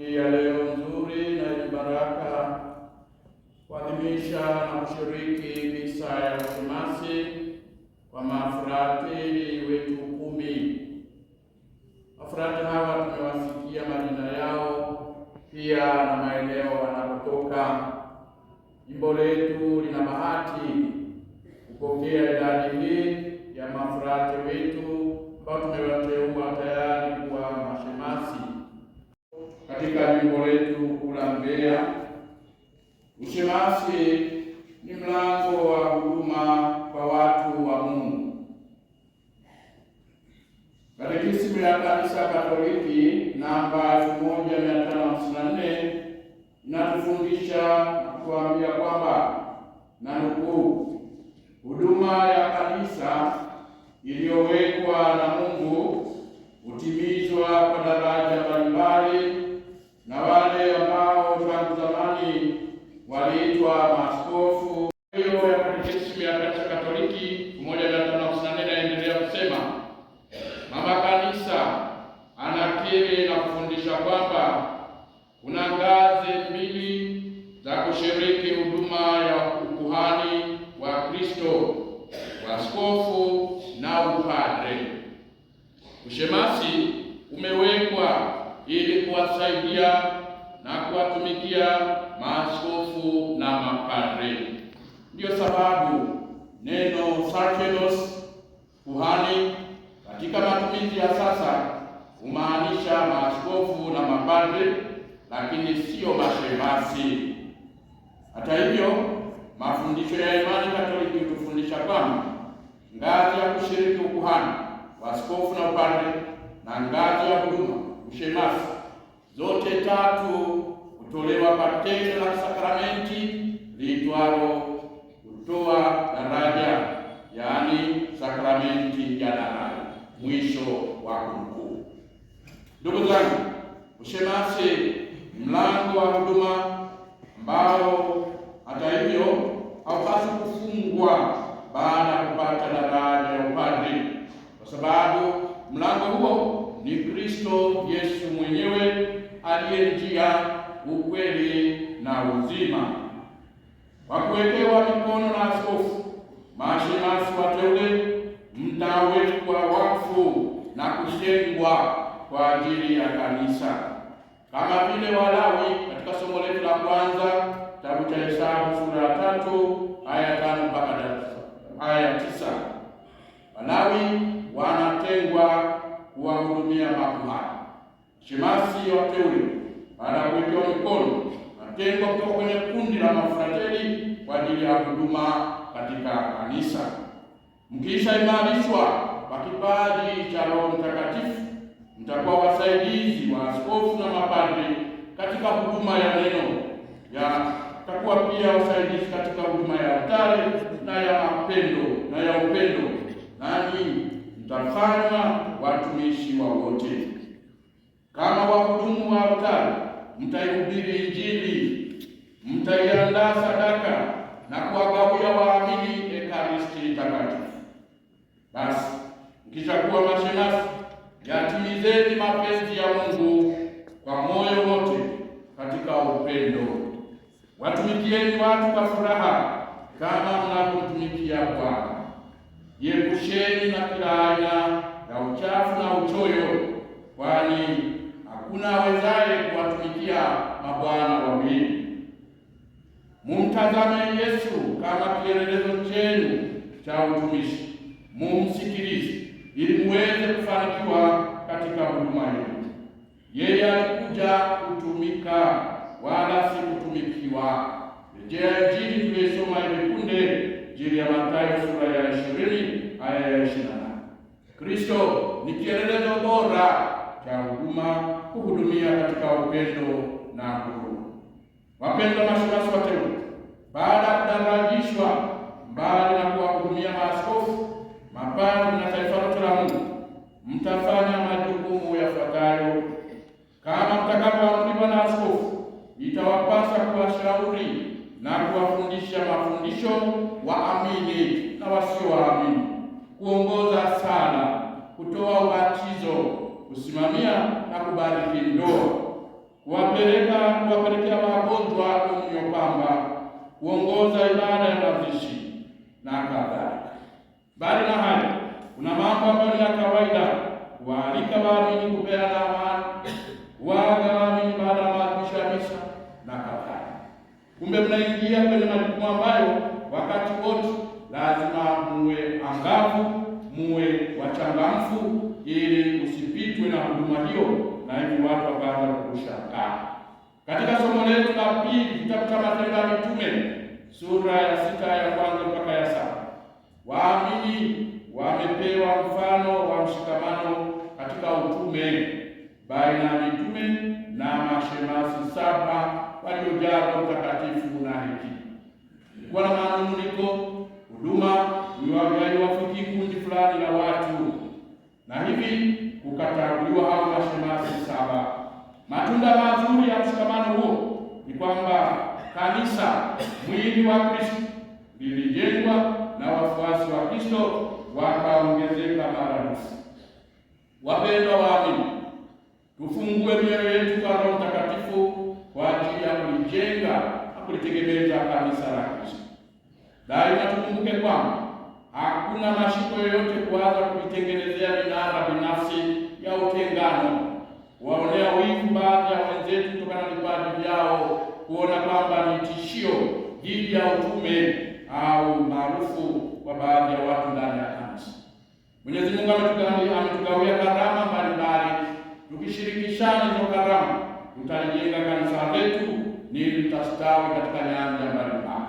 Ya leo nzuri na yenye baraka kuadhimisha na kushiriki misa ya ushemasi kwa mafrateli wetu 10. Mafrateli hawa tumewasikia majina yao pia na maeneo wanapotoka. Jimbo letu lina bahati kupokea idadi hii ya mafrateli wetu ambao tumewateua tayari kuwa mashemasi katika jimbo letu la Mbeya. Ushemasi ni mlango wa huduma kwa watu wa Mungu. Katekisimu ya Kanisa Katoliki namba 1554 inatufundisha na kutuambia kwamba, na nukuu, huduma ya kanisa iliyowekwa na Mungu hutimizwa kwa daraja mbalimbali na wale ambao tangu zamani waliitwa maaskofu. Hiyo ya Katekisimu ya Kanisa Katoliki 1554 inaendelea kusema, Mama Kanisa anakiri na kufundisha kwamba kuna ngazi mbili za kushiriki huduma ya ukuhani wa Kristo: uaskofu na upadre. Ushemasi umewekwa ili kuwasaidia na kuwatumikia maaskofu na mapadre. Ndiyo sababu neno sacerdos, kuhani, katika matumizi ya sasa humaanisha maaskofu na mapadre, lakini sio mashemasi. Hata hivyo, mafundisho ya imani Katoliki hutufundisha kwamba ngazi ya kushiriki ukuhani, uaskofu na upadre na ngazi ya huduma ushemasi, zote tatu hutolewa kwa tendo la sakramenti liitwalo kutoa daraja, yaani sakramenti ya daraja, mwisho wa kunukuu. Ndugu zangu, ushemasi mlango wa huduma ambao hata hivyo haupaswi kufungwa baada ya kupata daraja ya upadre, kwa sababu mlango huo ni Kristo Yesu mwenyewe aliye njia, ukweli na uzima. Kwa kuwekewa mikono na askofu, mashemasi wateule mtawekwa wakfu na kujengwa kwa ajili ya kanisa, kama vile Walawi katika somo letu la kwanza kitabu cha Hesabu sura ya 3 aya 5 mpaka aya 9. Walawi wanatengwa kuwahudumia makuhani. Shemasi wateule baada ya kuwekewa mikono wanatengwa kutoka kwenye kundi la mafrateli kwa ajili ya huduma katika kanisa. Mkisha imarishwa kwa kipaji cha Roho Mtakatifu, mtakuwa wasaidizi wa askofu na mapadri katika huduma ya neno, mtakuwa pia wasaidizi katika huduma ya altari na ya mapendo na ya upendo, nani mtafanywa watumishi wa wote. Kama wahudumu wa altari, mtaihubiri Injili, mtaiandaa sadaka na kuwagawia waamini Ekaristi Takatifu. Basi mkishakuwa mashemasi, yatimizeni mapenzi ya Mungu kwa moyo wote katika upendo. Watumikieni watu kwa furaha kama mnavyomtumikia Bwana. Jiepusheni na kila aina ya uchafu na uchoyo, kwani hakuna awezaye kuwatumikia mabwana wawili. Mumtazame Yesu kama kielelezo chenu cha utumishi, mumsikilize ili muweze kufanikiwa katika huduma yenu. Yeye alikuja kutumika wala si kutumikiwa. Rejea Injili tuliyosoma hivi punde, Injili ya Mathayo sura ya 20 aya ya 28. Kristo ni kielelezo bora cha huduma, kuhudumia katika upendo na huruma. Wapendwa mashemasi wateule, baada ya kudarajishwa, mbali na kuwahudumia maaskofu, mapadri na taifa lote la Mungu, mtafanya majukumu yafuatayo. Kama mtakapoamriwa na askofu, itawapasa kuwashauri na kuwafundisha mafundisho waamini na wasioamini, kuongoza sala, kutoa ubatizo, kusimamia na kubariki ndoa, kuwapenda kuwapelekea wagonjwa komunyo pamba, kuongoza ibada ya mazishi na kadhalika. Bali na hayo, kuna mambo ambayo ni ya kawaida: kuwaalika waamini kupeana amani, kuaga waamini baada ya maadhimisho ya misa na kadhalika. Kumbe mnaingia kwenye majukumu ambayo wakati wote lazima muwe angavu, muwe wachangamfu, ili usipitwe na huduma hiyo na hivi watu wakaanza kushangaa. Katika somo letu la pili, kitabu cha Matendo ya Mitume sura ya 6 ya kwanza mpaka ya 7, waamini wamepewa mfano wa mshikamano katika utume baina ya mitume na mashemasi 7 waliojaa Roho Mtakatifu na hekima. Kulikuwa na manunguniko, huduma haiwafikii kundi fulani la watu, na hivi kukachaguliwa hao mashemasi 7. Matunda mazuri ya mshikamano huo ni kwamba kanisa, mwili wa Kristo, lilijengwa na wafuasi wa Kristo wakaongezeka maradufu. Wapendwa waamini, tufungue mioyo yetu kwa Roho Mtakatifu kwa ajili ya kulijenga na kulitegemeza kanisa la Kristo. Daima tukumbuke kwamba hakuna mashiko yoyote kuanza kujitengenezea minara binafsi ya utengano, waonea wivu baadhi ya wenzetu kutokana na vipaji vyao, kuona kwamba ni tishio dhidi ya utume au maarufu wa baadhi ya watu ndani ya kanisa. Mwenyezi Mungu ametugawia karama mbalimbali. Tukishirikishana hizo karama, tutalijenga kanisa letu ili litastawi katika nyanja mbalimbali.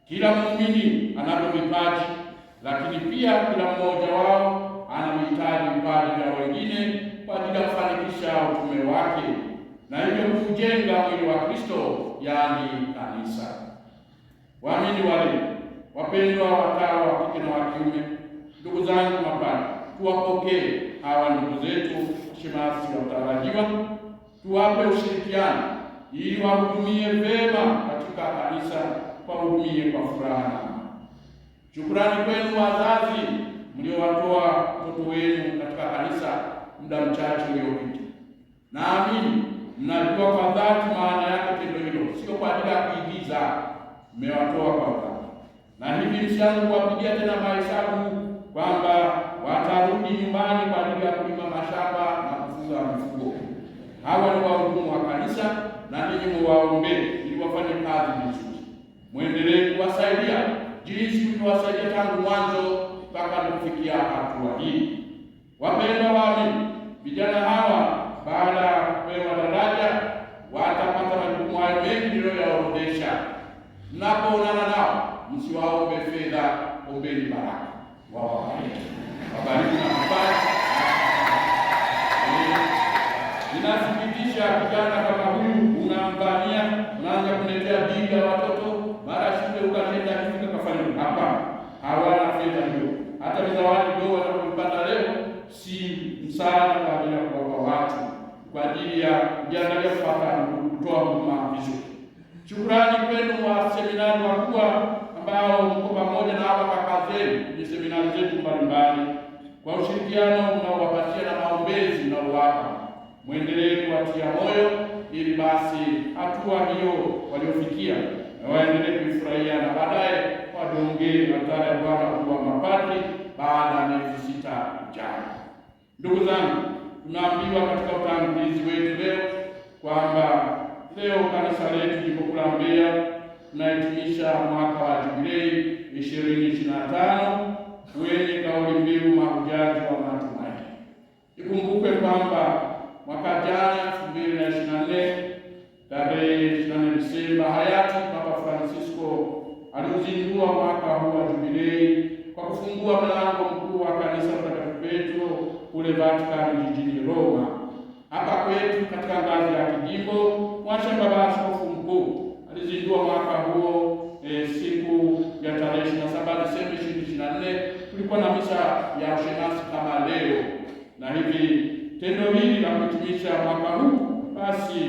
Kila muumini anavyo vipaji, lakini pia kila mmoja wao anahitaji vipaji vya wengine kwa ajili ya kufanikisha utume wake, na hivyo kujenga mwili wa Kristo, yaani kanisa. Waamini wale wapendwa, watawa wa kike na wa kiume, ndugu zangu mapadri, tuwapokee hawa ndugu zetu shemasi watarajiwa, tuwape ushirikiano ili wahudumie vema katika kanisa, wahudumie kwa furaha. Shukrani kwenu wazazi mliowatoa watoto wenu katika kanisa muda mchache uliopita. Naamini mnajua kwa dhati maana yake tendo hilo, sio kwa ajili ya kuigiza. Mmewatoa kwa dhati, na hivi msianze kuwapigia tena mahesabu kwamba watarudi nyumbani kwa ajili ya kulima mashamba na kufuga mifugo. Hawa ni wahudumu wa kanisa, na ninyi muwaombee ili wafanye kazi vizuri. Muendelee kuwasaidia jinsi mlivyowasaidia tangu mwanzo mpaka kufikia hatua hii. Wapendwa waamini, vijana hawa baada ya kupewa daraja watapata majukumu hayo mengi niliyoyaorodhesha. Mnapoonana nao, msiwaombe fedha, ombeni baraka. Wabariki na kupata. Inasikitisha kijana kama huyu unamvania, unaanza kuletea bili ya watoto, mara shule ukatenda kifika kafanya hapa. Hawana fedha hiyo. Hata zawadi ndogo wanapopata leo si msaada kwa ajili ya kuwapa watu, kwa ajili ya kujiandalia kupata kutoa huduma vizuri. Shukrani kwenu wa seminari wakubwa ambao mko pamoja na hawa kaka zenu kwenye seminari zetu mbalimbali, kwa ushirikiano unaowapatia na maombezi unaowapa. Muendelee kuwatia moyo ili basi hatua hiyo waliofikia na waendelee kuifurahia, na baadaye wajiongee altare ya Bwana kuwa mapadri baada ya miezi 6 ijayo. Ndugu zangu, tunaambiwa katika utangulizi wetu leo kwamba leo kanisa letu jimbo kuu la Mbeya tunahitimisha mwaka wa Jubilei 2025 wenye kauli mbiu mahujaji wa matumaini. Ikumbukwe kwamba mwaka jana 2024 tarehe 24 Desemba hayati Papa Francisco alizindua mwaka huu wa Jubilei kwa kufungua mlango mkuu wa kanisa Mtakatifu Petro kule Vatican jijini Roma. Hapa kwetu katika ngazi ya kijimbo, Mwasha Baba Askofu Mkuu alizindua mwaka huo siku ya tarehe 27 Desemba 2024. Kulikuwa na misa ya ushemasi kama leo, na hivi tendo hili la kuhitimisha mwaka huu basi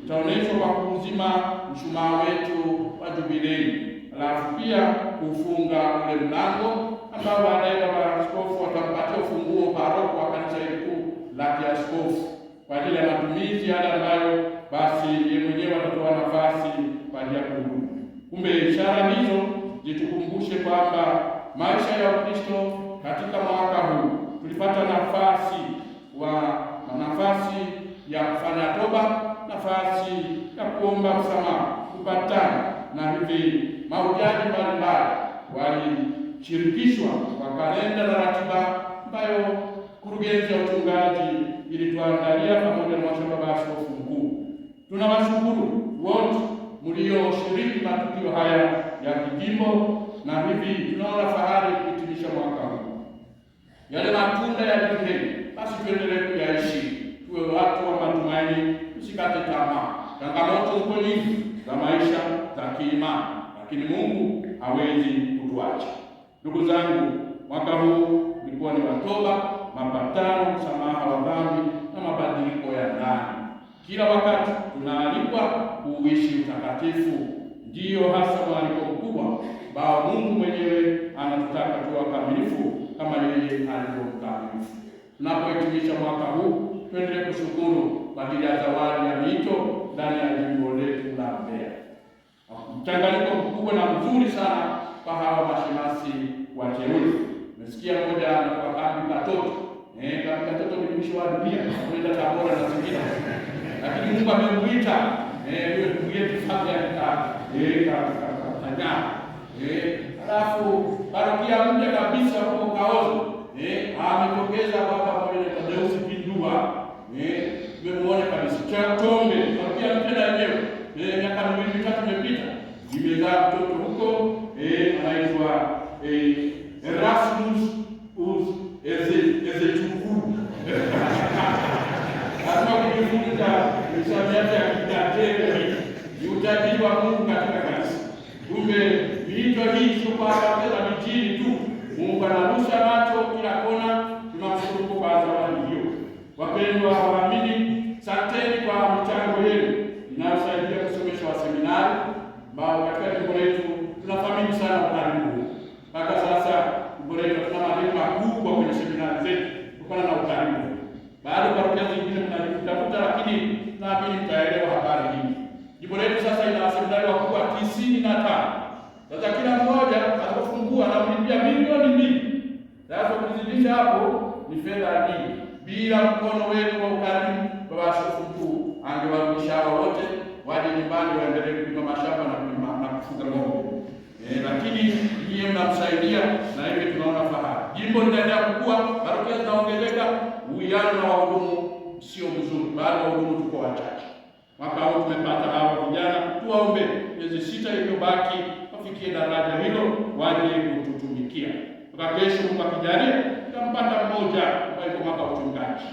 itaonyeshwa kwa kuzima mshumaa wetu wa Jubilei, alafu pia kufunga ule mlango ambao baadaye Baba Askofu atampatia ufunguo paroko wa kanisa kuu la kiaskofu kwa ajili ya matumizi yale ambayo basi yeye Ishara hizo zitukumbushe kwamba maisha ya Ukristo katika mwaka huu tulipata nafasi ya kufanya toba, nafasi ya kuomba msamaha, kupatana, na hivi mahujaji mbalimbali walishirikishwa kwa kalenda na ratiba ambayo kurugenzi ya uchungaji ilituandalia pamoja na mashamba askofu mkuu. Tunawashukuru wote mlioshiriki matukio haya ya kijimbo, na hivi tunaona fahari kuhitimisha mwaka huu. Yale matunda ya Jubilei basi tuendelee kuyaishi, tuwe watu wa matumaini, tusikate tamaa. Changamoto ziko nyingi za maisha za kiimani, lakini Mungu hawezi kutuacha. Ndugu zangu, mwaka huu ulikuwa ni toba, mapatano, msamaha wa dhambi na mabadiliko ya ndani. Kila wakati tunaalikwa kuishi utakatifu. Ndiyo hasa mwaliko mkubwa ambao Mungu mwenyewe anatutaka tuwe wakamilifu kama yeye alivyo mkamilifu. Tunapohitimisha mwaka huu, tuendelee kushukuru kwa ajili ya zawadi ya mito ndani ya jimbo letu la Mbeya. Mchanganyiko mkubwa na mzuri sana kwa hawa mashemasi wateule. Umesikia mmoja anakuwa kambi Katoto. Kambi Katoto ni mwisho wa dunia, kwenda Tabora na Singida. Lakini Mungu amemuita yule ndugu yetu alafu parokia mpya kabisa huko Kaozo ametokeza baba pamoja na Tadeusi Pindua. Tumemuona kabisa Chatombe, parokia mpya yenyewe miaka 2-3 imepita, imezaa mtoto huko anaitwa Erasmus Ezechukwu. Hata kujifunza misamiati ya Kidateri ni utajiri wa Mungu katika kanisa. Kumbe miito hii sio kwa wazee wa mijini tu. Mungu anarusha macho kila kona. Tunamshukuru kwa zawadi hiyo. Wapendwa waamini, asanteni kwa michango yenu inayosaidia kusomesha waseminari ambao katika jimbo letu tunathamini sana ukarimu huu. Mpaka sasa jimbo letu tuna malengo makubwa kwenye seminari zetu kutokana na ukarimu huu. Baada ya parokia zingine mnajitafuta, lakini naamini mtaelewa habari hii. Jimbo letu sasa ina waseminari wakubwa 95. Sasa kila mmoja atakufungua na kulipia milioni 2. Sasa kuzidisha hapo ni fedha nyingi. Bila mkono wenu wa ukarimu, baba askofu mkuu angewarudisha wote waje nyumbani waendelee kulima mashamba na kufuga ng'ombe. Lakini yeye mnamsaidia, na hivi tunaona fahari. Jimbo linaendelea kukua, parokia zinaongezeka, uwiano na wahudumu sio mzuri, bado wahudumu tuko wachache. Mwaka huu tumepata hawa vijana, tuwaombe miezi 6 iliyobaki wafikie daraja hilo, waje kututumikia. Kwa kesho Mungu akijalia tutampata mmoja kwa hiyo mwaka uchungaji.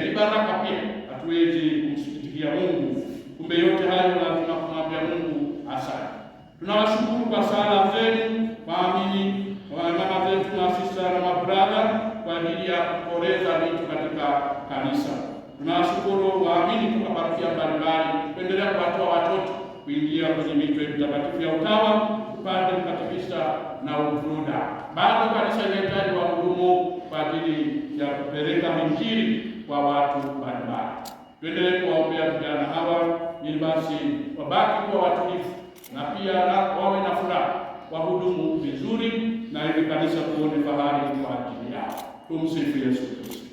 Ni baraka pia, hatuwezi kumsikitikia Mungu. Kumbe yote hayo lazima kumwambia Mungu asante. Tunawashukuru kwa sala zenu waamini, wa mama zetu na sista na mabrada kwa ajili ya kuporeza vitu katika kanisa. Tunawashukuru waamini kutoka parokia mbalimbali kuendelea kuwatoa watoto kuingia kwenye mito mitakatifu ya utawa, upande mkatekista na ushuhuda. Bado kanisa linahitaji wahudumu kwa ajili ya kupeleka Injili kwa watu mbalimbali. Tuendelee kuwaombea vijana hawa ili basi wabaki kuwa watulivu na pia wawe na furaha, wahudumu vizuri, na ili kanisa kuone fahari kwa ajili yao. Tumsifu Yesu Kristo.